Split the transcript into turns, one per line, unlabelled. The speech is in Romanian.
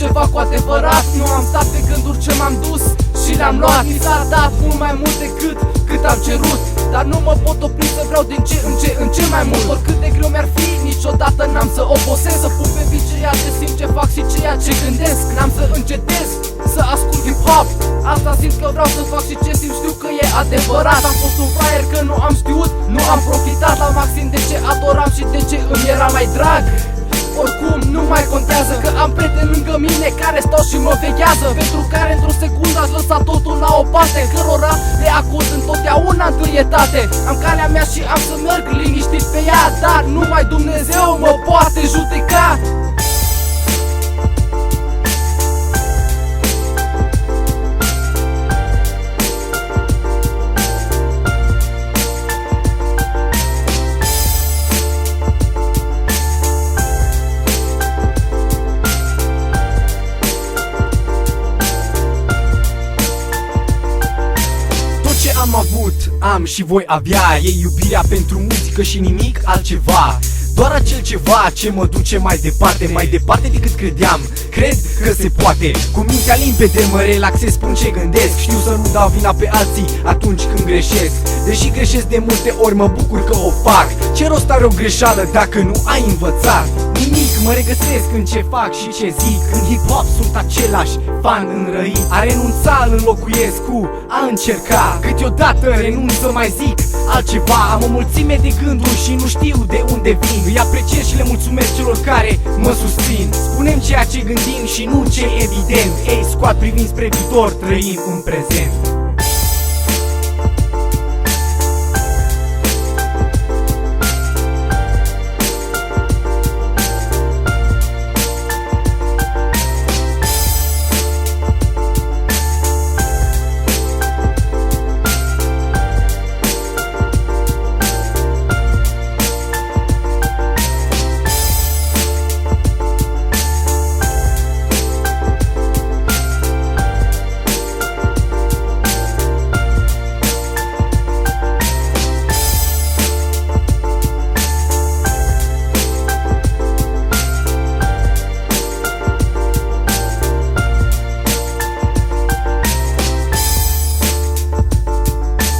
ceva cu adevărat. Nu am stat pe gânduri ce m-am dus și le-am luat. Mi s-a dat mult mai mult decât am cerut, dar nu mă pot opri să vreau din ce în ce mai mult. Oricât de greu mi-ar fi, niciodată n-am să obosesc. Să pun pe beat ceea ce simt, ce fac și ceea ce gândesc. N-am să încetez să ascult hip-hop. Asta simt că vreau să fac și ce simt, știu că e adevărat. Am fost un fraier că nu am știut, nu am profitat la maxim de ce adoram și de ce îmi era mai drag. Oricum nu mai contează că am prieteni lângă mine care stau și mă veghează, pentru care într-o secundă aș lăsa totul la o parte, cărora le acord întotdeauna întâietate. Am calea mea și am să merg liniștit pe ea, dar numai Dumnezeu mă poate judeca.
Am avut, am și voi avea, e iubirea pentru muzică și nimic altceva. Doar acel ceva ce mă duce mai departe decât credeam. Cred că se poate, cu mintea limpede mă relaxez, spun ce gândesc. Știu să nu dau vina pe alții atunci când greșesc. Deși greșesc de multe ori, mă bucur că o fac. Ce rost are o greșeală dacă nu ai învățat? Nimic, mă regăsesc în ce fac și ce zic. În hip-hop sunt același fan înrăit. A renunța îl înlocuiesc cu a încerca. Câteodată renunț să mai zic altceva. Am o mulțime de gânduri și nu știu de unde vin. Îi apreciez și le mulțumesc celor care mă susțin. Spunem ceea ce gândim și nu ce evident. Ei, squad, privind spre viitor, trăim în prezent.